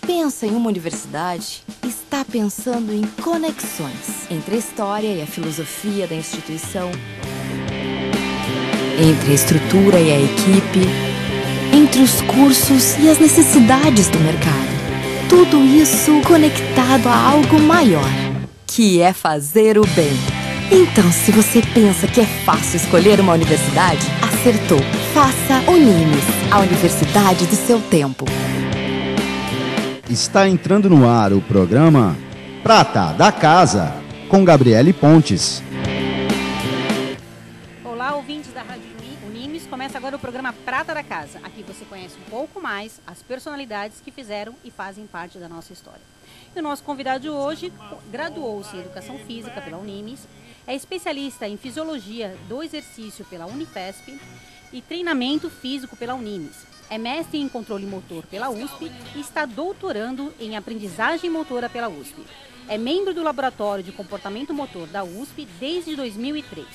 pensa em uma universidade, está pensando em conexões entre a história e a filosofia da instituição, entre a estrutura e a equipe, entre os cursos e as necessidades do mercado. Tudo isso conectado a algo maior, que é fazer o bem. Então, se você pensa que é fácil escolher uma universidade, acertou. Faça Unimes, a universidade do seu tempo. Está entrando no ar o programa Prata da Casa, com Gabriele Pontes. Olá, ouvintes da Rádio Unimes. Começa agora o programa Prata da Casa. Aqui você conhece um pouco mais as personalidades que fizeram e fazem parte da nossa história. E o nosso convidado de hoje graduou-se em Educação Física pela Unimes, é especialista em Fisiologia do Exercício pela Unifesp e Treinamento Físico pela Unimes. É mestre em Controle Motor pela USP e está doutorando em Aprendizagem Motora pela USP. É membro do Laboratório de Comportamento Motor da USP desde 2003.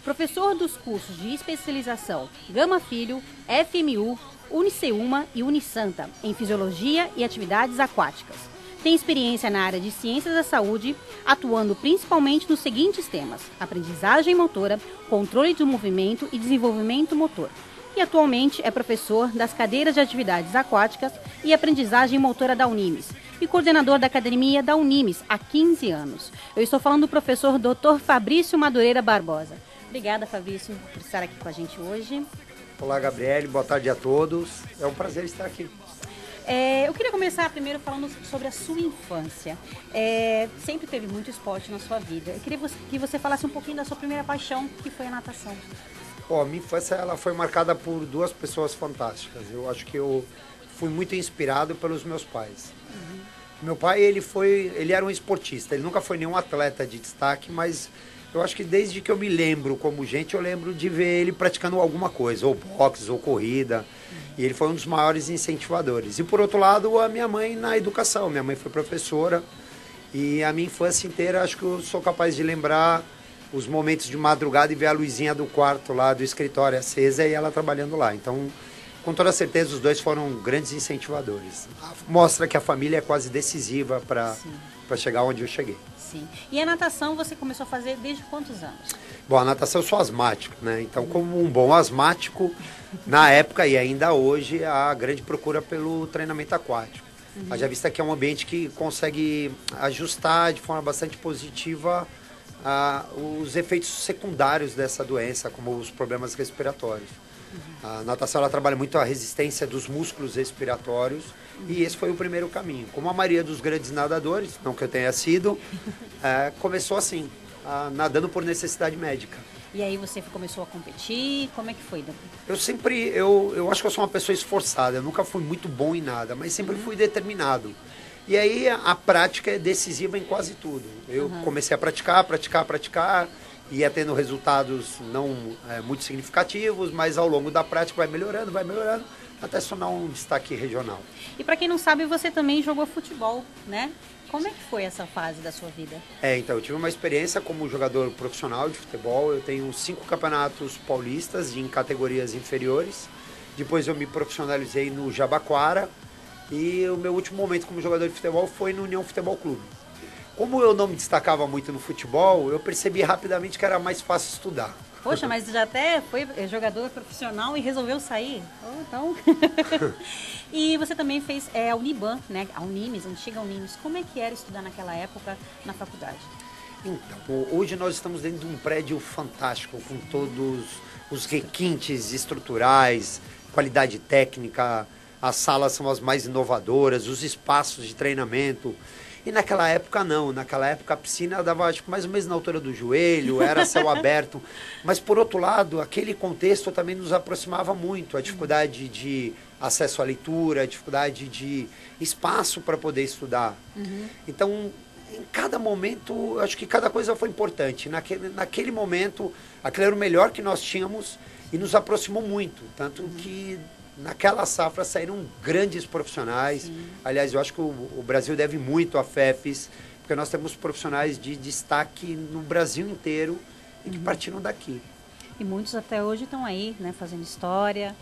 Professor dos cursos de especialização Gama Filho, FMU, Uniceuma e Unisanta em Fisiologia e Atividades Aquáticas. Tem experiência na área de Ciências da Saúde, atuando principalmente nos seguintes temas: aprendizagem motora, controle do movimento e desenvolvimento motor. E atualmente é professor das cadeiras de Atividades Aquáticas e Aprendizagem Motora da Unimes e coordenador da Academia da Unimes há 15 anos. Eu estou falando do professor Dr. Fabrício Madureira Barbosa. Obrigada, Fabrício, por estar aqui com a gente hoje. Olá, Gabriele, boa tarde a todos. É um prazer estar aqui. Eu queria começar primeiro falando sobre a sua infância. Sempre teve muito esporte na sua vida. Eu queria que você falasse um pouquinho da sua primeira paixão, que foi a natação. Bom, a minha infância ela foi marcada por duas pessoas fantásticas. Eu acho que eu fui muito inspirado pelos meus pais. Uhum. Meu pai, ele era um esportista. Ele nunca foi nenhum atleta de destaque, mas eu acho que desde que eu me lembro como gente, eu lembro de ver ele praticando alguma coisa, ou boxe, ou corrida. E ele foi um dos maiores incentivadores. E por outro lado, a minha mãe na educação. Minha mãe foi professora e a minha infância inteira acho que eu sou capaz de lembrar os momentos de madrugada e ver a luzinha do quarto lá do escritório acesa e ela trabalhando lá. Então, com toda certeza, os dois foram grandes incentivadores. Mostra que a família é quase decisiva para chegar onde eu cheguei. Sim. E a natação você começou a fazer desde quantos anos? Bom, a natação eu sou asmático, né? Então, como um bom asmático, na época e ainda hoje, há grande procura pelo treinamento aquático. Haja vista que é um ambiente que consegue ajustar de forma bastante positiva os efeitos secundários dessa doença, como os problemas respiratórios. A natação ela trabalha muito a resistência dos músculos respiratórios e esse foi o primeiro caminho. Como a maioria dos grandes nadadores, não que eu tenha sido, começou assim, nadando por necessidade médica. E aí você começou a competir? Como é que foi? Eu acho que eu sou uma pessoa esforçada, eu nunca fui muito bom em nada, mas sempre fui determinado. E aí a prática é decisiva em quase tudo. Eu comecei a praticar, ia tendo resultados não muito significativos, mas ao longo da prática vai melhorando, até se tornar um destaque regional. E para quem não sabe, você também jogou futebol, né? Como é que foi essa fase da sua vida? Então, eu tive uma experiência como jogador profissional de futebol. Eu tenho 5 campeonatos paulistas em categorias inferiores. Depois eu me profissionalizei no Jabaquara. E o meu último momento como jogador de futebol foi no União Futebol Clube. Como eu não me destacava muito no futebol, eu percebi rapidamente que era mais fácil estudar. Poxa, mas já até foi jogador profissional e resolveu sair? Então... E você também fez a Uniban, né? A Unimes, a antiga Unimes. Como é que era estudar naquela época na faculdade? Então, hoje nós estamos dentro de um prédio fantástico, com todos os requintes estruturais, qualidade técnica, as salas são as mais inovadoras, os espaços de treinamento. E naquela época não, naquela época a piscina dava acho que mais ou menos na altura do joelho, era céu aberto. Mas por outro lado, aquele contexto também nos aproximava muito, a dificuldade de acesso à leitura, a dificuldade de espaço para poder estudar. Então, em cada momento, acho que cada coisa foi importante. Naquele momento, aquele era o melhor que nós tínhamos e nos aproximou muito, tanto que naquela safra saíram grandes profissionais. Sim. Aliás, eu acho que o Brasil deve muito à FEFES, porque nós temos profissionais de destaque no Brasil inteiro e que partiram daqui. E muitos até hoje estão aí, né, fazendo história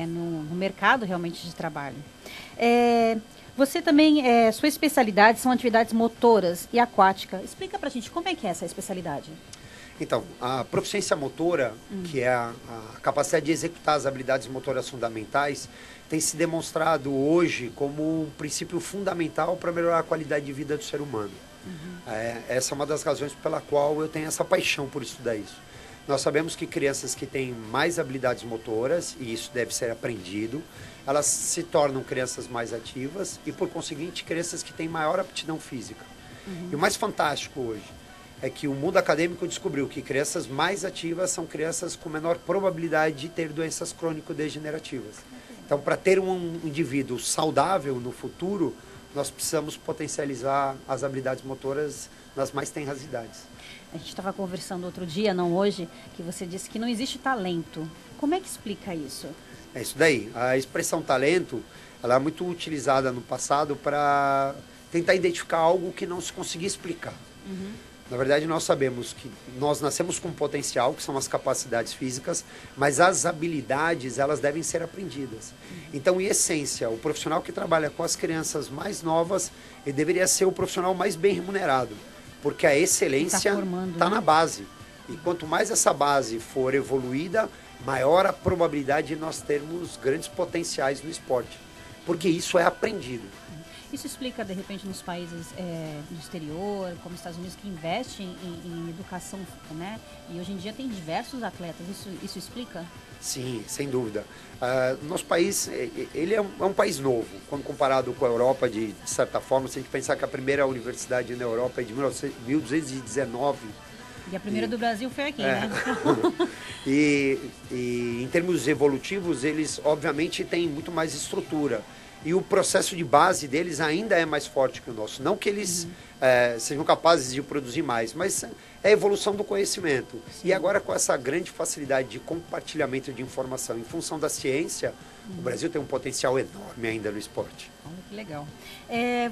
no mercado realmente de trabalho. Você também, sua especialidade são atividades motoras e aquática. Explica pra gente como é que é essa especialidade. Então, a proficiência motora, que é a capacidade de executar as habilidades motoras fundamentais, tem se demonstrado hoje como um princípio fundamental para melhorar a qualidade de vida do ser humano. Essa é uma das razões pela qual eu tenho essa paixão por estudar isso. Nós sabemos que crianças que têm mais habilidades motoras, e isso deve ser aprendido, elas se tornam crianças mais ativas e, por conseguinte, crianças que têm maior aptidão física. E o mais fantástico hoje é que o mundo acadêmico descobriu que crianças mais ativas são crianças com menor probabilidade de ter doenças crônico-degenerativas. Então, para ter um indivíduo saudável no futuro, nós precisamos potencializar as habilidades motoras nas mais tenras idades. A gente estava conversando outro dia, não hoje, que você disse que não existe talento. Como é que explica isso? É isso daí. A expressão talento, ela é muito utilizada no passado para tentar identificar algo que não se conseguia explicar. Na verdade, nós sabemos que nós nascemos com potencial, que são as capacidades físicas, mas as habilidades, elas devem ser aprendidas. Então, em essência, o profissional que trabalha com as crianças mais novas, ele deveria ser o profissional mais bem remunerado, porque a excelência está na base. E quanto mais essa base for evoluída, maior a probabilidade de nós termos grandes potenciais no esporte, porque isso é aprendido. Isso explica, de repente, nos países do exterior, como os Estados Unidos, que investem em educação, né? E hoje em dia tem diversos atletas. Isso explica? Sim, sem dúvida. Nosso país, ele é um país novo, quando comparado com a Europa, de certa forma. Se a gente pensar que a primeira universidade na Europa é de 1219. E a primeira do Brasil foi aqui, né? E em termos evolutivos, eles, obviamente, têm muito mais estrutura. E o processo de base deles ainda é mais forte que o nosso. Não que eles sejam capazes de produzir mais, mas é a evolução do conhecimento. Sim. E agora, com essa grande facilidade de compartilhamento de informação em função da ciência, o Brasil tem um potencial enorme ainda no esporte. Olha que legal.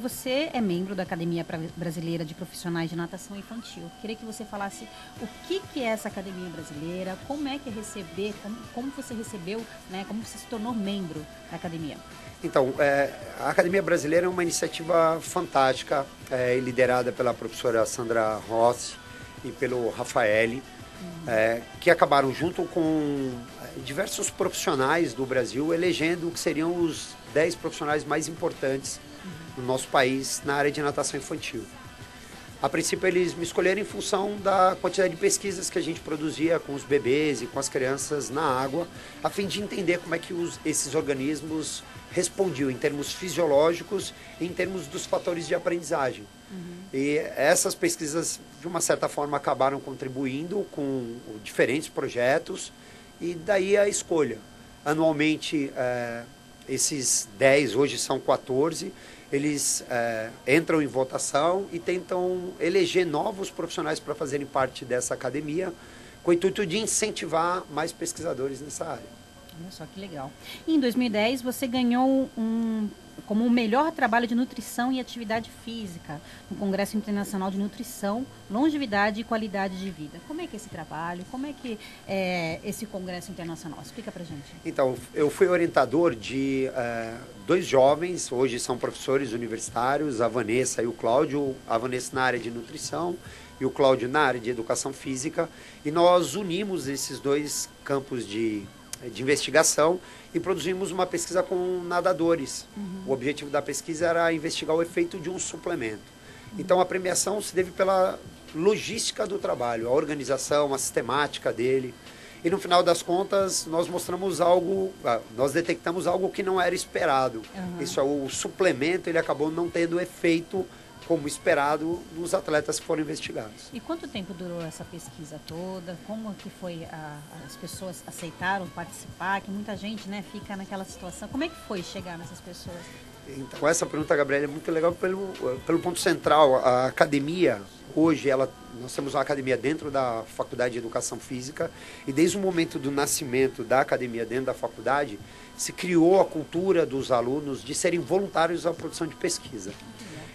Você é membro da Academia Brasileira de Profissionais de Natação Infantil. Queria que você falasse o que é essa Academia Brasileira, como é que é receber, como você recebeu, né, como você se tornou membro da Academia. Então, a Academia Brasileira é uma iniciativa fantástica, liderada pela professora Sandra Rossi e pelo Rafael, que acabaram junto com diversos profissionais do Brasil, elegendo o que seriam os 10 profissionais mais importantes no nosso país na área de natação infantil. A princípio, eles me escolheram em função da quantidade de pesquisas que a gente produzia com os bebês e com as crianças na água, a fim de entender como é que esses organismos respondiam em termos fisiológicos e em termos dos fatores de aprendizagem. E essas pesquisas, de uma certa forma, acabaram contribuindo com diferentes projetos e daí a escolha. Anualmente, esses 10, hoje são 14, eles entram em votação e tentam eleger novos profissionais para fazerem parte dessa academia, com o intuito de incentivar mais pesquisadores nessa área. Olha só que legal. E em 2010 você ganhou como o melhor trabalho de nutrição e atividade física no Congresso Internacional de Nutrição, Longevidade e Qualidade de Vida. Como é que é esse trabalho? Como é que é esse Congresso Internacional? Explica pra gente. Então, eu fui orientador de 2 jovens, hoje são professores universitários, a Vanessa e o Cláudio. A Vanessa na área de nutrição e o Cláudio na área de educação física. E nós unimos esses 2 campos de investigação e produzimos uma pesquisa com nadadores. O objetivo da pesquisa era investigar o efeito de um suplemento. Então, a premiação se deve pela logística do trabalho, a organização, a sistemática dele. E, no final das contas, nós detectamos algo que não era esperado. Isso é o suplemento, ele acabou não tendo efeito como esperado nos atletas que foram investigados. E quanto tempo durou essa pesquisa toda? Como que foi, as pessoas aceitaram participar? Que muita gente, né, fica naquela situação. Como é que foi chegar nessas pessoas? Então, essa pergunta, Gabriela, é muito legal pelo ponto central. A academia, hoje, nós temos uma academia dentro da Faculdade de Educação Física e desde o momento do nascimento da academia dentro da faculdade, se criou a cultura dos alunos de serem voluntários à produção de pesquisa.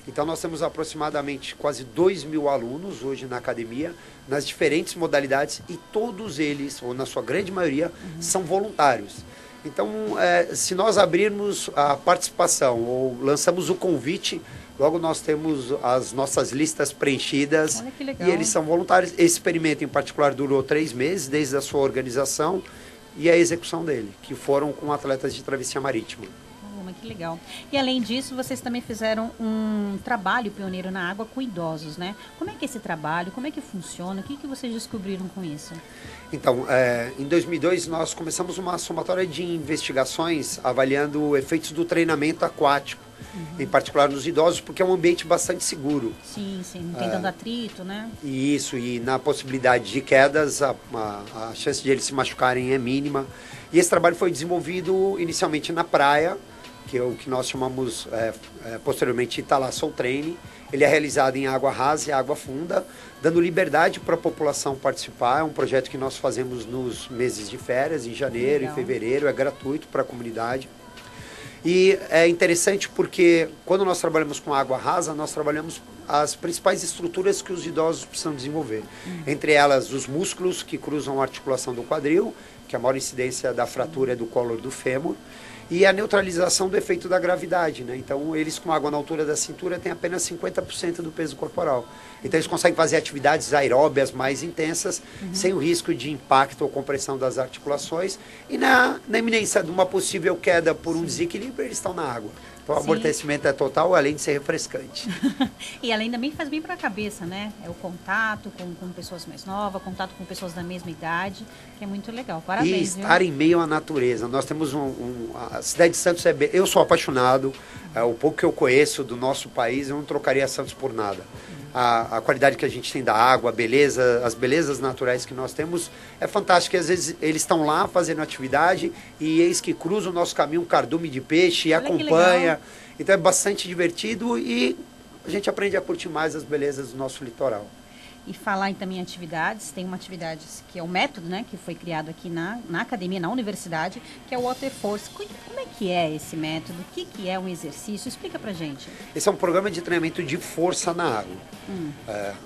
Então, nós temos aproximadamente quase 2.000 alunos hoje na academia, nas diferentes modalidades, e todos eles, ou na sua grande maioria, são voluntários. Então, se nós abrirmos a participação ou lançamos o convite, logo nós temos as nossas listas preenchidas. Olha que legal. E eles são voluntários. Esse experimento em particular durou 3 meses, desde a sua organização e a execução dele, que foram com atletas de travessia marítima. Que legal. E além disso, vocês também fizeram um trabalho pioneiro na água com idosos, né? Como é que é esse trabalho? Como é que funciona? O que vocês descobriram com isso? Então, em 2002, nós começamos uma somatória de investigações avaliando efeitos do treinamento aquático, em particular nos idosos, porque é um ambiente bastante seguro. Sim, não tem tanto atrito, né? Isso, e na possibilidade de quedas, a chance de eles se machucarem é mínima. E esse trabalho foi desenvolvido inicialmente na praia, que é o que nós chamamos posteriormente Italá Soul Training. Ele é realizado em água rasa e água funda, dando liberdade para a população participar. É um projeto que nós fazemos nos meses de férias, em janeiro, em fevereiro, é gratuito para a comunidade. E é interessante porque quando nós trabalhamos com água rasa, nós trabalhamos as principais estruturas que os idosos precisam desenvolver. Entre elas, os músculos que cruzam a articulação do quadril, que é a maior incidência da fratura é do cólon do fêmur, e a neutralização do efeito da gravidade, né? Então, eles com água na altura da cintura têm apenas 50% do peso corporal. Então, eles conseguem fazer atividades aeróbias mais intensas, sem o risco de impacto ou compressão das articulações. E na iminência de uma possível queda por um desequilíbrio, eles estão na água. Então, o amortecimento é total, além de ser refrescante. E além também faz bem para a cabeça, né? É o contato com pessoas mais novas, contato com pessoas da mesma idade, que é muito legal. Parabéns. E estar em meio à natureza. Nós temos a cidade de Santos eu sou apaixonado, o pouco que eu conheço do nosso país, eu não trocaria Santos por nada. A qualidade que a gente tem da água, a beleza, as belezas naturais que nós temos é fantástica. Às vezes eles estão lá fazendo atividade e eis que cruza o nosso caminho um cardume de peixe e acompanha. Então é bastante divertido e a gente aprende a curtir mais as belezas do nosso litoral. E falar em também atividades, tem uma atividade que é o método, né, que foi criado aqui na academia, na universidade, que é o Water Force. Como é que é esse método? O que é um exercício? Explica pra gente. Esse é um programa de treinamento de força na água.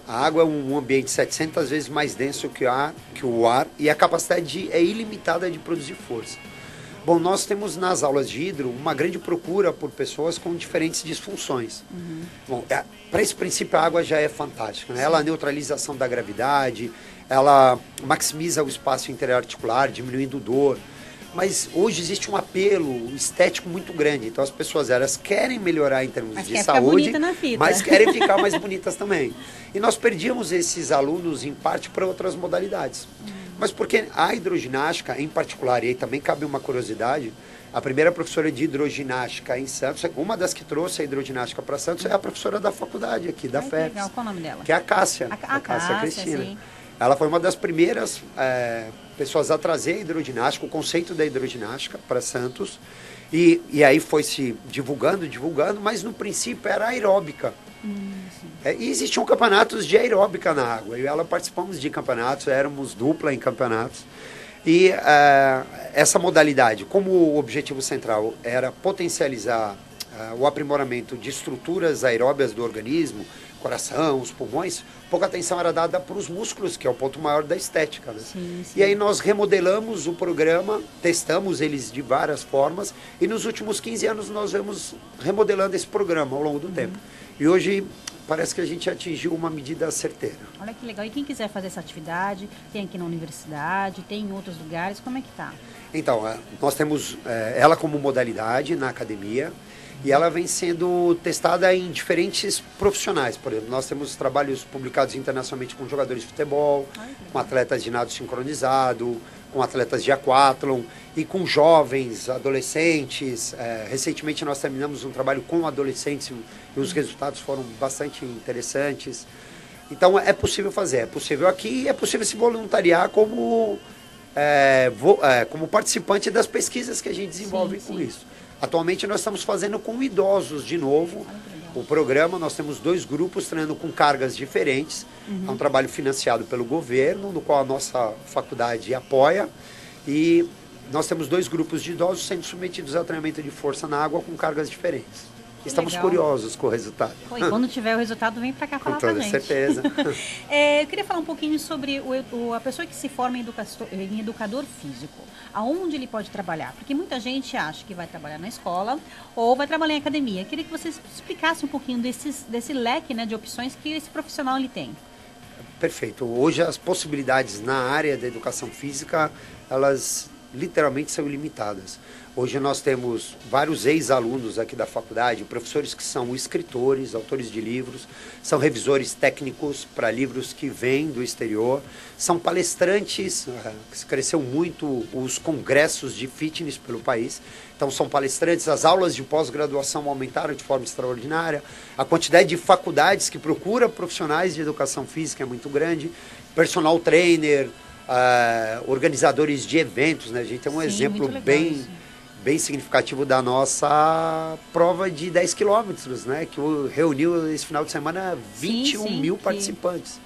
A água é um ambiente 700 vezes mais denso que o ar e a capacidade é ilimitada de produzir força. Bom, nós temos nas aulas de hidro uma grande procura por pessoas com diferentes disfunções. Bom, para esse princípio a água já é fantástica, né? Ela neutraliza a ação da gravidade, ela maximiza o espaço interarticular, diminuindo dor. Mas hoje existe um apelo estético muito grande. Então as pessoas elas querem melhorar em termos de saúde, mas querem ficar mais bonitas também. E nós perdíamos esses alunos em parte para outras modalidades. Mas porque a hidroginástica, em particular, e aí também cabe uma curiosidade, a primeira professora de hidroginástica em Santos, uma das que trouxe a hidroginástica para Santos, é a professora da faculdade aqui, da FEPS. Legal. Qual o nome dela? Que é a Cássia. A Cássia Cristina. Sim. Ela foi uma das primeiras pessoas a trazer a hidroginástica, o conceito da hidroginástica para Santos. E aí foi se divulgando, mas no princípio era aeróbica. E existiam campeonatos de aeróbica na água. Eu e ela participamos de campeonatos, éramos dupla em campeonatos. E essa modalidade, como o objetivo central era potencializar o aprimoramento de estruturas aeróbias do organismo, coração, os pulmões, pouca atenção era dada para os músculos, que é o ponto maior da estética. Né? Sim. E aí nós remodelamos o programa, testamos eles de várias formas, e nos últimos 15 anos nós vamos remodelando esse programa ao longo do tempo. E hoje parece que a gente atingiu uma medida certeira. Olha que legal. E quem quiser fazer essa atividade, tem aqui na universidade, tem em outros lugares, como é que está? Então, nós temos ela como modalidade na academia, e ela vem sendo testada em diferentes profissionais. Por exemplo, nós temos trabalhos publicados internacionalmente com jogadores de futebol, com atletas de nado sincronizado, com atletas de aquatlon e com jovens, adolescentes. Recentemente nós terminamos um trabalho com adolescentes e os resultados foram bastante interessantes. Então é possível fazer, é possível aqui e é possível se voluntariar como participante das pesquisas que a gente desenvolve com isso. Atualmente nós estamos fazendo com idosos de novo. O programa, nós temos 2 grupos treinando com cargas diferentes. É um trabalho financiado pelo governo, no qual a nossa faculdade apoia. E nós temos 2 grupos de idosos sendo submetidos a treinamento de força na água com cargas diferentes. Estamos legal. curiosos com o resultado. E quando tiver o resultado, vem para cá falar pra gente. Com toda certeza. Eu queria falar um pouquinho sobre a pessoa que se forma em educador físico. Aonde ele pode trabalhar? Porque muita gente acha que vai trabalhar na escola ou vai trabalhar em academia. Eu queria que você explicasse um pouquinho desse leque, né, de opções que esse profissional ele tem. Perfeito. Hoje as possibilidades na área da educação física, elas literalmente são ilimitadas. Hoje nós temos vários ex-alunos aqui da faculdade, professores que são escritores, autores de livros, são revisores técnicos para livros que vêm do exterior, são palestrantes, cresceu muito os congressos de fitness pelo país, então são palestrantes, as aulas de pós-graduação aumentaram de forma extraordinária, a quantidade de faculdades que procura profissionais de educação física é muito grande, personal trainer, organizadores de eventos, né? A gente tem um exemplo bem significativo da nossa prova de 10 quilômetros, né? Que reuniu esse final de semana 21 mil participantes.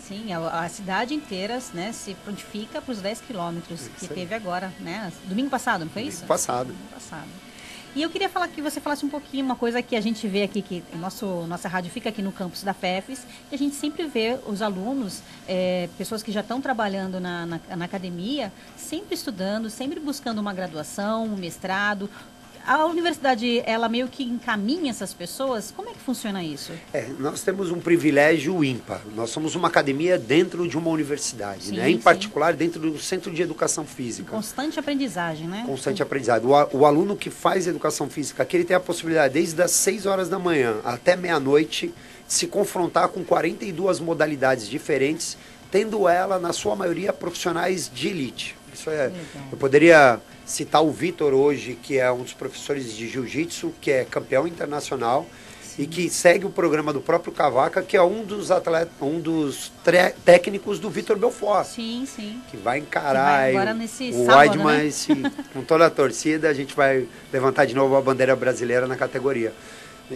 Sim, a cidade inteira, né, se prontifica para os 10 quilômetros que teve agora, né? Domingo passado, não foi isso? Domingo passado. E eu queria que você falasse um pouquinho, uma coisa que a gente vê aqui, que nossa rádio fica aqui no campus da FEFES, e a gente sempre vê os alunos, pessoas que já estão trabalhando na academia, sempre estudando, sempre buscando uma graduação, um mestrado. A universidade, ela meio que encaminha essas pessoas? Como é que funciona isso? Nós temos um privilégio ímpar. Nós somos uma academia dentro de uma universidade, né? Em particular dentro do Centro de Educação Física. Constante aprendizagem, né? Constante aprendizado. O aluno que faz educação física aqui, ele tem a possibilidade, desde as 6 horas da manhã até meia-noite, de se confrontar com 42 modalidades diferentes, tendo ela, na sua maioria, profissionais de elite. Isso eu poderia citar o Vitor hoje, que é um dos professores de jiu-jitsu, que é campeão internacional e que segue o programa do próprio Cavaca, que é um dos técnicos do Vitor Belfort. Sim. Que vai encarar o Weidman, né? Com toda a torcida, a gente vai levantar de novo a bandeira brasileira na categoria.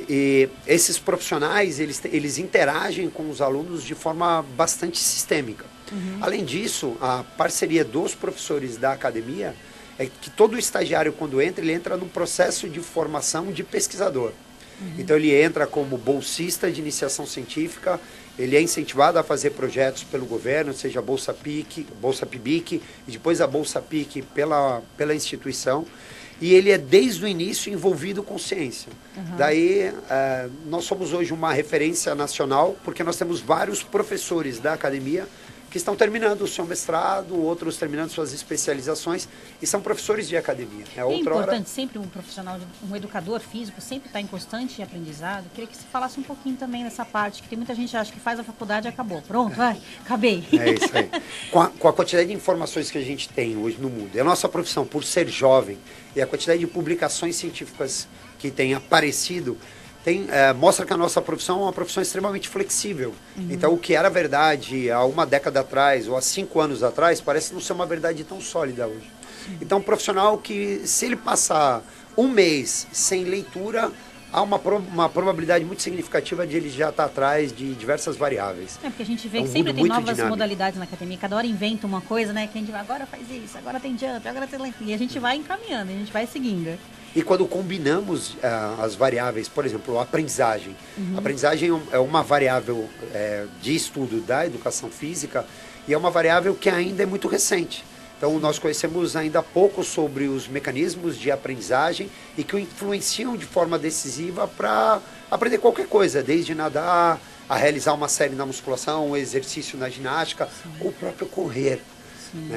E esses profissionais, eles interagem com os alunos de forma bastante sistêmica. Além disso, a parceria dos professores da academia é que todo estagiário, quando entra, ele entra num processo de formação de pesquisador. Então, ele entra como bolsista de iniciação científica, ele é incentivado a fazer projetos pelo governo, seja a Bolsa PIBIC, e depois a Bolsa PIC pela instituição. E ele é, desde o início, envolvido com ciência. Daí, nós somos hoje uma referência nacional, porque nós temos vários professores da academia que estão terminando o seu mestrado, outros terminando suas especializações, e são professores de academia. É importante sempre um profissional, um educador físico, sempre estar em constante aprendizado. Queria que você falasse um pouquinho também dessa parte, que tem muita gente que acha que faz a faculdade e acabou. Pronto, acabei. É isso aí. Com a quantidade de informações que a gente tem hoje no mundo, e a nossa profissão, por ser jovem, e a quantidade de publicações científicas que tem aparecido, mostra que a nossa profissão é uma profissão extremamente flexível. Então, o que era verdade há uma década atrás ou há 5 anos atrás, parece não ser uma verdade tão sólida hoje. Então, um profissional que, se ele passar um mês sem leitura, há uma probabilidade muito significativa de ele já estar atrás de diversas variáveis. Porque a gente vê que sempre tem novas modalidades na academia, cada hora inventa uma coisa, né? Que a gente vai, agora faz isso, agora tem jump, agora tem... E a gente vai encaminhando, a gente vai seguindo. E quando combinamos as variáveis, por exemplo, a aprendizagem. A aprendizagem é uma variável de estudo da educação física e é uma variável que ainda é muito recente. Então, nós conhecemos ainda pouco sobre os mecanismos de aprendizagem e que o influenciam de forma decisiva para aprender qualquer coisa, desde nadar, a realizar uma série na musculação, um exercício na ginástica, ou o próprio correr.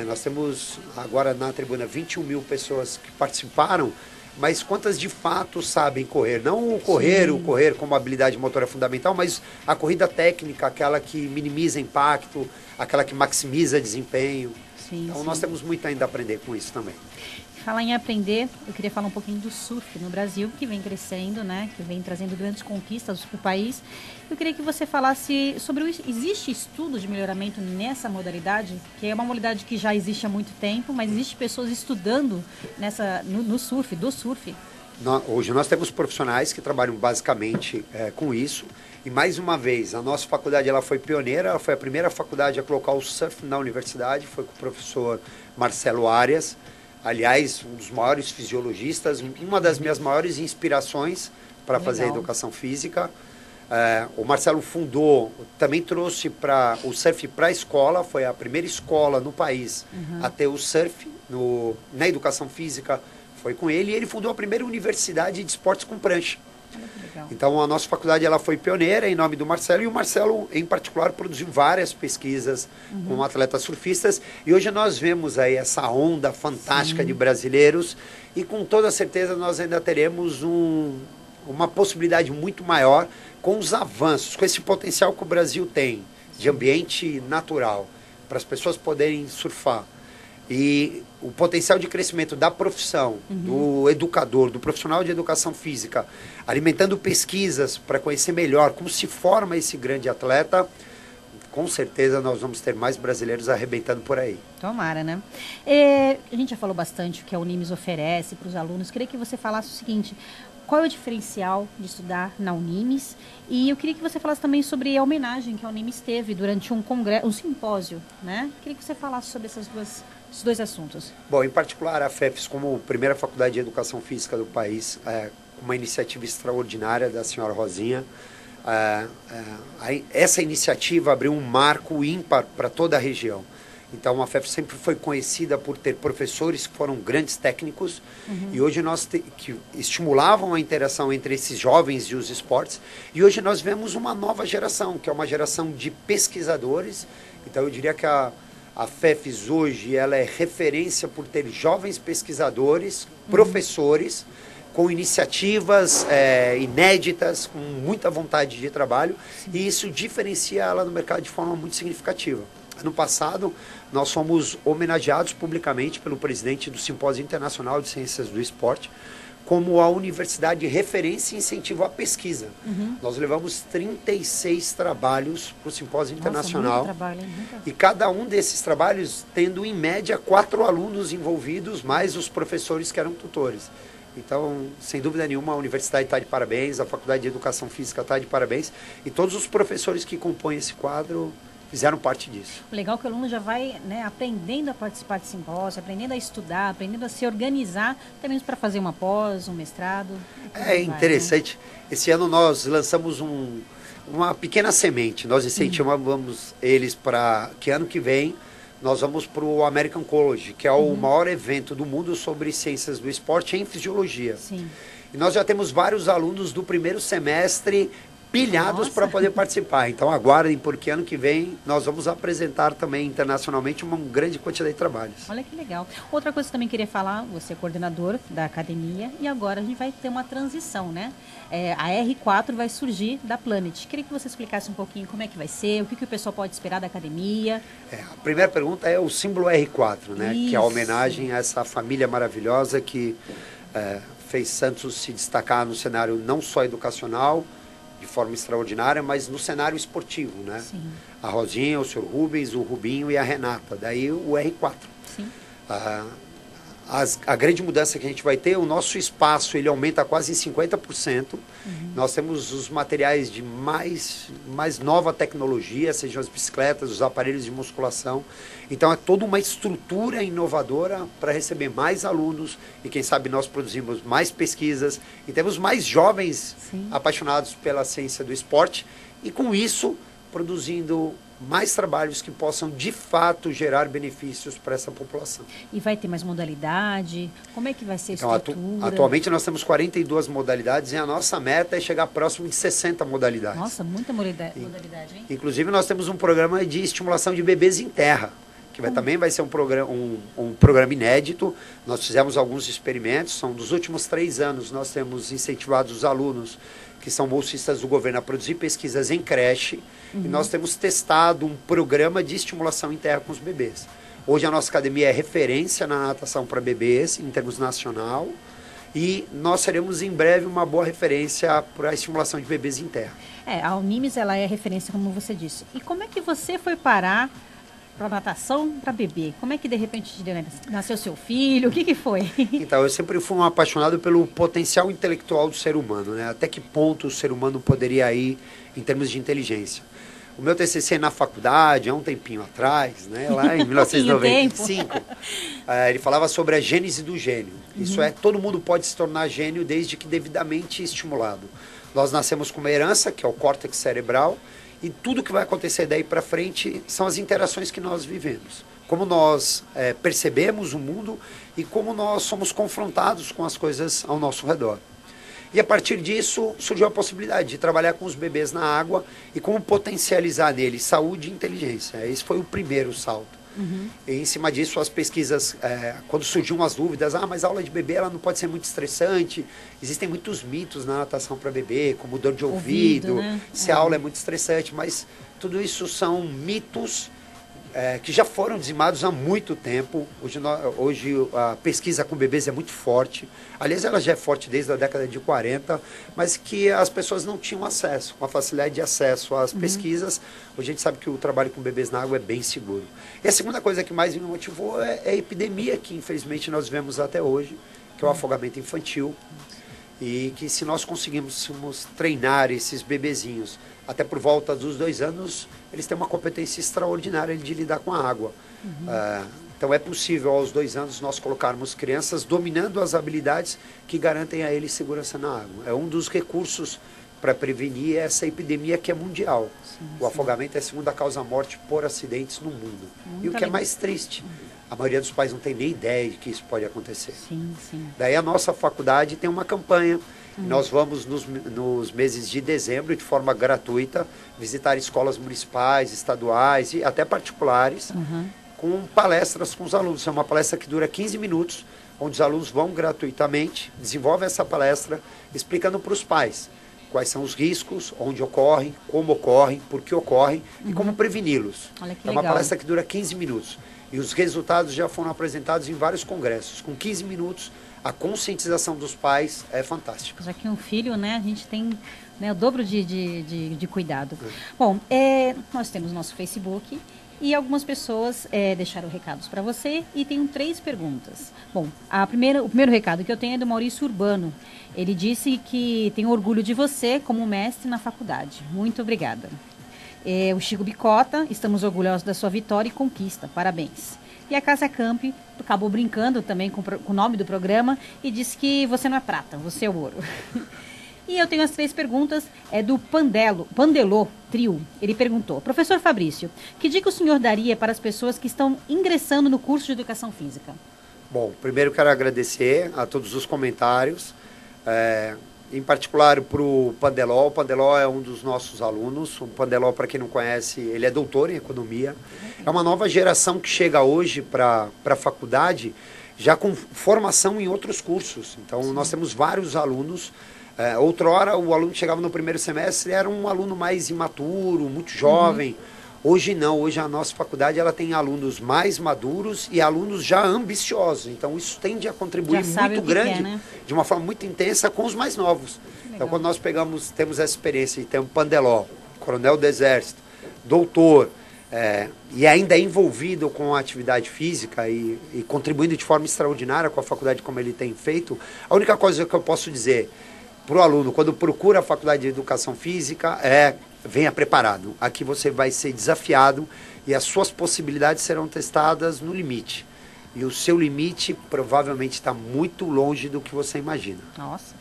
Nós temos agora na tribuna 21 mil pessoas que participaram, mas quantas de fato sabem correr? Não o correr como habilidade motora fundamental, mas a corrida técnica, aquela que minimiza impacto, aquela que maximiza desempenho. Então nós temos muito ainda a aprender com isso também. Falar em aprender, eu queria falar um pouquinho do surf no Brasil, que vem crescendo, né? Que vem trazendo grandes conquistas para o país. Eu queria que você falasse sobre existe estudo de melhoramento nessa modalidade, que é uma modalidade que já existe há muito tempo, mas existe pessoas estudando no surf, do surf. Hoje nós temos profissionais que trabalham basicamente com isso. E mais uma vez, a nossa faculdade ela foi pioneira, ela foi a primeira faculdade a colocar o surf na universidade, foi com o professor Marcelo Arias. Aliás, um dos maiores fisiologistas, uma das minhas maiores inspirações para fazer a educação física. O Marcelo também trouxe o surf para a escola, foi a primeira escola no país a ter o surf na educação física, foi com ele, e ele fundou a primeira universidade de esportes com prancha. Então a nossa faculdade ela foi pioneira em nome do Marcelo, e o Marcelo em particular produziu várias pesquisas com atletas surfistas, e hoje nós vemos aí essa onda fantástica de brasileiros, e com toda certeza nós ainda teremos uma possibilidade muito maior com os avanços, com esse potencial que o Brasil tem de ambiente natural para as pessoas poderem surfar. E o potencial de crescimento da profissão, do educador, do profissional de educação física, alimentando pesquisas para conhecer melhor como se forma esse grande atleta, com certeza nós vamos ter mais brasileiros arrebentando por aí. Tomara, né? A gente já falou bastante o que a Unimes oferece para os alunos. Queria que você falasse o seguinte: qual é o diferencial de estudar na Unimes? E eu queria que você falasse também sobre a homenagem que a Unimes teve durante um simpósio, né? Queria que você falasse sobre esses dois assuntos. Bom, em particular a FEFES, como primeira faculdade de educação física do país, uma iniciativa extraordinária da senhora Rosinha. Essa iniciativa abriu um marco ímpar para toda a região. Então a FEFES sempre foi conhecida por ter professores que foram grandes técnicos, e hoje que estimulavam a interação entre esses jovens e os esportes, e hoje nós vemos uma nova geração, que é uma geração de pesquisadores. Então eu diria que a FEFES hoje ela é referência por ter jovens pesquisadores, professores, com iniciativas inéditas, com muita vontade de trabalho, e isso diferencia ela no mercado de forma muito significativa. Ano passado, nós fomos homenageados publicamente pelo presidente do Simpósio Internacional de Ciências do Esporte como a universidade de referência e incentivo à pesquisa. Nós levamos 36 trabalhos para o Simpósio Internacional. Muito trabalho, hein? E cada um desses trabalhos tendo, em média, 4 alunos envolvidos, mais os professores que eram tutores. Então, sem dúvida nenhuma, a universidade está de parabéns, a Faculdade de Educação Física está de parabéns, e todos os professores que compõem esse quadro fizeram parte disso. Legal que o aluno já vai, né, aprendendo a participar de simpósio, aprendendo a estudar, aprendendo a se organizar, até mesmo para fazer uma pós, um mestrado. É interessante. Né? Esse ano nós lançamos uma pequena semente. Nós incentivamos eles para que ano que vem nós vamos para o American College, que é o maior evento do mundo sobre ciências do esporte em fisiologia. Sim. E nós já temos vários alunos do primeiro semestre pilhados para poder participar. Então aguardem, porque ano que vem nós vamos apresentar também internacionalmente uma grande quantidade de trabalhos. Olha que legal. Outra coisa que eu também queria falar, você é coordenador da academia, e agora a gente vai ter uma transição, né? A R4 vai surgir da Planet. Queria que você explicasse um pouquinho como é que vai ser, o que o pessoal pode esperar da academia. A primeira pergunta é o símbolo R4, né? Isso. Que é a homenagem a essa família maravilhosa que fez Santos se destacar no cenário não só educacional, de forma extraordinária, mas no cenário esportivo, né? Sim. A Rosinha, o Sr. Rubens, o Rubinho e a Renata. Daí o R4. Sim. A grande mudança que a gente vai ter, o nosso espaço ele aumenta quase em 50%. Nós temos os materiais de mais nova tecnologia, sejam as bicicletas, os aparelhos de musculação. Então é toda uma estrutura inovadora para receber mais alunos, e quem sabe nós produzimos mais pesquisas e temos mais jovens apaixonados pela ciência do esporte, e com isso produzindo mais trabalhos que possam de fato gerar benefícios para essa população. E vai ter mais modalidade? Como é que vai ser a estrutura? Atualmente nós temos 42 modalidades, e a nossa meta é chegar próximo de 60 modalidades. Nossa, muita modalidade, hein? Inclusive nós temos um programa de estimulação de bebês em terra, que também vai ser um programa inédito. Nós fizemos alguns experimentos, são dos últimos 3 anos, nós temos incentivado os alunos que são bolsistas do governo a produzir pesquisas em creche, e nós temos testado um programa de estimulação em terra com os bebês. Hoje a nossa academia é referência na natação para bebês, em termos nacional, e nós seremos em breve uma boa referência para a estimulação de bebês em terra. A Unimes ela é referência, como você disse. E como é que você foi parar para natação para bebê? Como é que de repente nasceu seu filho? O que foi? Então, eu sempre fui um apaixonado pelo potencial intelectual do ser humano, né? Até que ponto o ser humano poderia ir em termos de inteligência. O meu TCC na faculdade, há um tempinho atrás, né, lá em 1995, ele falava sobre a gênese do gênio. Isso é, todo mundo pode se tornar gênio desde que devidamente estimulado. Nós nascemos com uma herança, que é o córtex cerebral, e tudo que vai acontecer daí para frente são as interações que nós vivemos. Como nós percebemos o mundo e como nós somos confrontados com as coisas ao nosso redor. E a partir disso surgiu a possibilidade de trabalhar com os bebês na água e como potencializar neles saúde e inteligência. Esse foi o primeiro salto. E em cima disso as pesquisas, quando surgiam as dúvidas, mas a aula de bebê ela não pode ser muito estressante, existem muitos mitos na natação para bebê, como dor de ouvido, né? Se a aula é muito estressante, mas tudo isso são mitos que já foram dizimados há muito tempo. Hoje a pesquisa com bebês é muito forte. Aliás, ela já é forte desde a década de 40, mas que as pessoas não tinham acesso, uma facilidade de acesso às pesquisas. Hoje a gente sabe que o trabalho com bebês na água é bem seguro. E a segunda coisa que mais me motivou é a epidemia que infelizmente nós vemos até hoje, que é o afogamento infantil. E que se nós conseguíssemos treinar esses bebezinhos até por volta dos 2 anos, eles têm uma competência extraordinária de lidar com a água. Então é possível aos 2 anos nós colocarmos crianças dominando as habilidades que garantem a eles segurança na água. É um dos recursos para prevenir essa epidemia que é mundial. O afogamento é a segunda causa-morte por acidentes no mundo. E o que é mais triste, a maioria dos pais não tem nem ideia de que isso pode acontecer. Daí a nossa faculdade tem uma campanha. Nós vamos nos meses de dezembro, de forma gratuita, visitar escolas municipais, estaduais e até particulares, com palestras com os alunos. É uma palestra que dura 15 minutos, onde os alunos vão gratuitamente, desenvolvem essa palestra, explicando para os pais quais são os riscos, onde ocorrem, como ocorrem, por que ocorrem e como preveni-los. É uma palestra que dura 15 minutos. E os resultados já foram apresentados em vários congressos. Com 15 minutos, a conscientização dos pais é fantástica. Já que um filho, né, a gente tem, né, o dobro de cuidado. Bom, nós temos nosso Facebook e algumas pessoas deixaram recados para você e tenho 3 perguntas. Bom, o primeiro recado que eu tenho é do Maurício Urbano. Ele disse que tem orgulho de você como mestre na faculdade. Muito obrigada. O Chico Bicota, estamos orgulhosos da sua vitória e conquista. Parabéns. E a Cássia Camp acabou brincando também com o nome do programa e disse que você não é prata, você é ouro. E eu tenho as 3 perguntas, do Pandelô Trio. Ele perguntou: professor Fabrício, que dica o senhor daria para as pessoas que estão ingressando no curso de Educação Física? Bom, primeiro quero agradecer a todos os comentários, em particular para o Pandeló. O Pandeló é um dos nossos alunos. O Pandeló, para quem não conhece, ele é doutor em economia. É uma nova geração que chega hoje para a faculdade já com formação em outros cursos. Então, nós temos vários alunos. Outrora, o aluno que chegava no primeiro semestre era um aluno mais imaturo, muito jovem. Hoje não, hoje a nossa faculdade ela tem alunos mais maduros e alunos já ambiciosos. Então isso tende a contribuir muito grande, né? De uma forma muito intensa com os mais novos. Então quando nós temos essa experiência e temos Pandeló, coronel do Exército, doutor, e ainda envolvido com a atividade física e contribuindo de forma extraordinária com a faculdade como ele tem feito, a única coisa que eu posso dizer para o aluno, quando procura a faculdade de Educação Física, venha preparado. Aqui você vai ser desafiado e as suas possibilidades serão testadas no limite. E o seu limite provavelmente está muito longe do que você imagina. Nossa.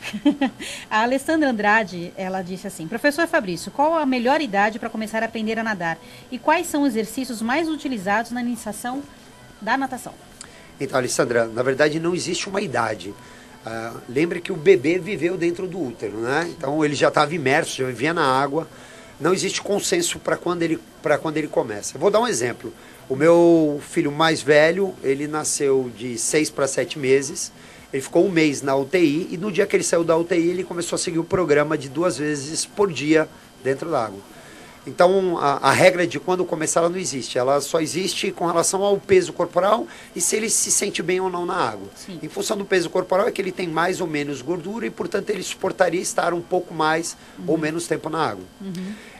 A Alessandra Andrade, ela disse assim: professor Fabrício, qual a melhor idade para começar a aprender a nadar? E quais são os exercícios mais utilizados na iniciação da natação? Então, Alessandra, na verdade não existe uma idade. Lembre que o bebê viveu dentro do útero, né? Então ele já estava imerso, já vivia na água. Não existe consenso para quando ele começa. Eu vou dar um exemplo. O meu filho mais velho, ele nasceu de 6 para 7 meses. Ele ficou 1 mês na UTI e no dia que ele saiu da UTI, ele começou a seguir o programa de 2 vezes por dia dentro da água. Então, a regra de quando começar ela não existe. Ela só existe com relação ao peso corporal e se ele se sente bem ou não na água. Sim. Em função do peso corporal é que ele tem mais ou menos gordura e, portanto, ele suportaria estar um pouco mais ou menos tempo na água.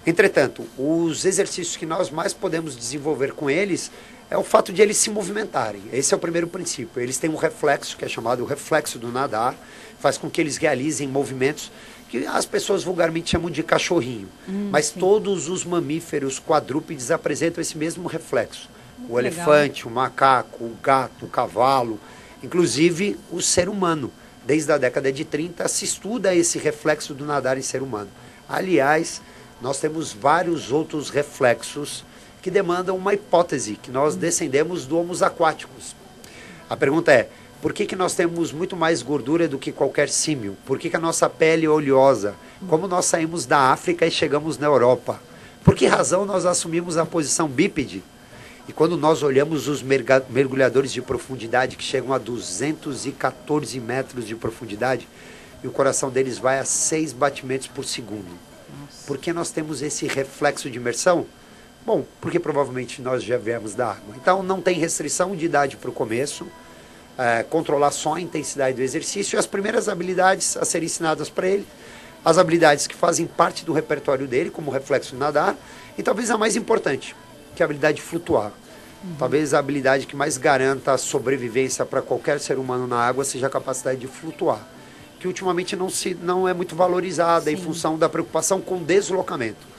Entretanto, os exercícios que nós mais podemos desenvolver com eles é o fato de eles se movimentarem. Esse é o primeiro princípio. Eles têm um reflexo, que é chamado o reflexo do nadar, faz com que eles realizem movimentos que as pessoas vulgarmente chamam de cachorrinho. Mas sim. todos os mamíferos quadrúpedes apresentam esse mesmo reflexo. O legal. elefante, o macaco, o gato, o cavalo, inclusive o ser humano. Desde a década de 30 se estuda esse reflexo do nadar em ser humano. Aliás, nós temos vários outros reflexos que demandam uma hipótese, que nós descendemos do Homo aquáticos. A pergunta é, por que nós temos muito mais gordura do que qualquer símio? Por que a nossa pele é oleosa? Como nós saímos da África e chegamos na Europa? Por que razão nós assumimos a posição bípede? E quando nós olhamos os mergulhadores de profundidade, que chegam a 214 metros de profundidade, e o coração deles vai a 6 batimentos por segundo. Nossa. Por que nós temos esse reflexo de imersão? Bom, porque provavelmente nós já viemos da água. Então não tem restrição de idade para o começo, controlar só a intensidade do exercício e as primeiras habilidades a serem ensinadas para ele, as habilidades que fazem parte do repertório dele, como o reflexo de nadar, e talvez a mais importante, que é a habilidade de flutuar. Talvez a habilidade que mais garanta a sobrevivência para qualquer ser humano na água seja a capacidade de flutuar, que ultimamente não é muito valorizada em função da preocupação com deslocamento.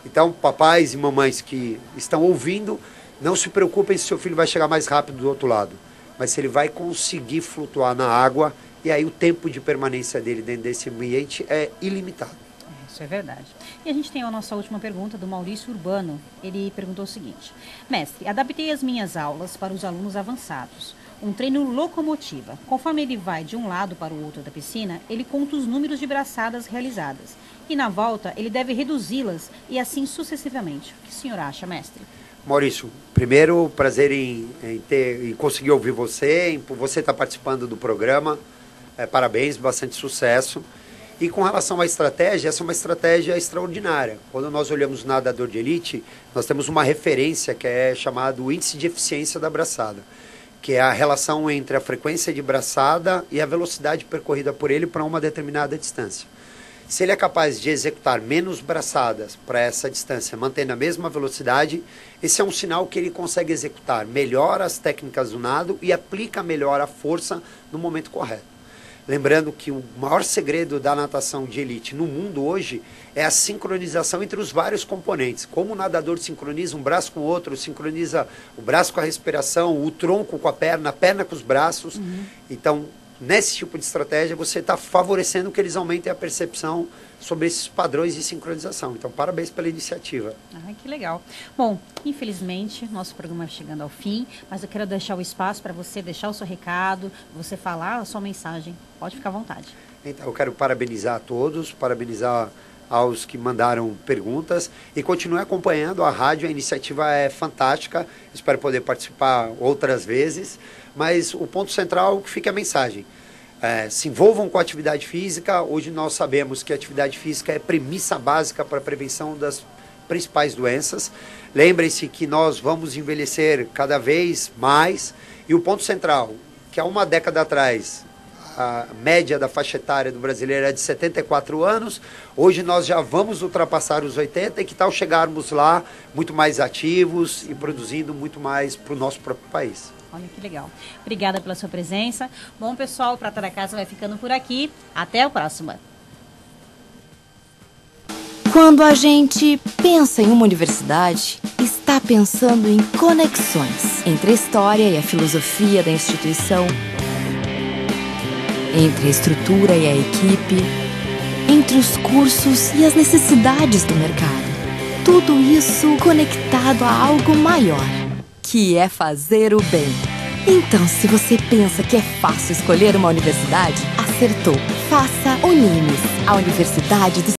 Então, papais e mamães que estão ouvindo, não se preocupem se seu filho vai chegar mais rápido do outro lado, mas se ele vai conseguir flutuar na água, e aí o tempo de permanência dele dentro desse ambiente é ilimitado. Isso é verdade. E a gente tem a nossa última pergunta do Maurício Urbano. Ele perguntou o seguinte: mestre, adaptei as minhas aulas para os alunos avançados. Um treino locomotiva. Conforme ele vai de um lado para o outro da piscina, ele conta os números de braçadas realizadas. E na volta, ele deve reduzi-las e assim sucessivamente. O que o senhor acha, mestre? Maurício, primeiro, prazer em conseguir ouvir você, em você estar participando do programa. Parabéns, bastante sucesso. E com relação à estratégia, essa é uma estratégia extraordinária. Quando nós olhamos o nadador de elite, nós temos uma referência que é chamado índice de eficiência da braçada, que é a relação entre a frequência de braçada e a velocidade percorrida por ele para uma determinada distância. Se ele é capaz de executar menos braçadas para essa distância, mantendo a mesma velocidade, esse é um sinal que ele consegue executar melhor as técnicas do nado e aplica melhor a força no momento correto. Lembrando que o maior segredo da natação de elite no mundo hoje é a sincronização entre os vários componentes. Como o nadador sincroniza um braço com o outro, sincroniza o braço com a respiração, o tronco com a perna com os braços. Então, nesse tipo de estratégia, você está favorecendo que eles aumentem a percepção sobre esses padrões de sincronização. Então, parabéns pela iniciativa. Que legal. Bom, infelizmente, nosso programa está chegando ao fim, mas eu quero deixar o espaço para você deixar o seu recado, você falar a sua mensagem. Pode ficar à vontade. Então, eu quero parabenizar a todos, parabenizar aos que mandaram perguntas e continue acompanhando a rádio. A iniciativa é fantástica, espero poder participar outras vezes, mas o ponto central que fica a mensagem. Se envolvam com a atividade física. Hoje nós sabemos que a atividade física é premissa básica para a prevenção das principais doenças. Lembrem-se que nós vamos envelhecer cada vez mais e o ponto central, que há uma década atrás a média da faixa etária do brasileiro é de 74 anos, hoje nós já vamos ultrapassar os 80 e que tal chegarmos lá muito mais ativos e produzindo muito mais para o nosso próprio país. Olha que legal. Obrigada pela sua presença. Bom, pessoal, o Prata da Casa vai ficando por aqui. Até a próxima. Quando a gente pensa em uma universidade, está pensando em conexões entre a história e a filosofia da instituição, entre a estrutura e a equipe, entre os cursos e as necessidades do mercado. Tudo isso conectado a algo maior, que é fazer o bem. Então, se você pensa que é fácil escolher uma universidade, acertou. Faça Unimes, a Universidade do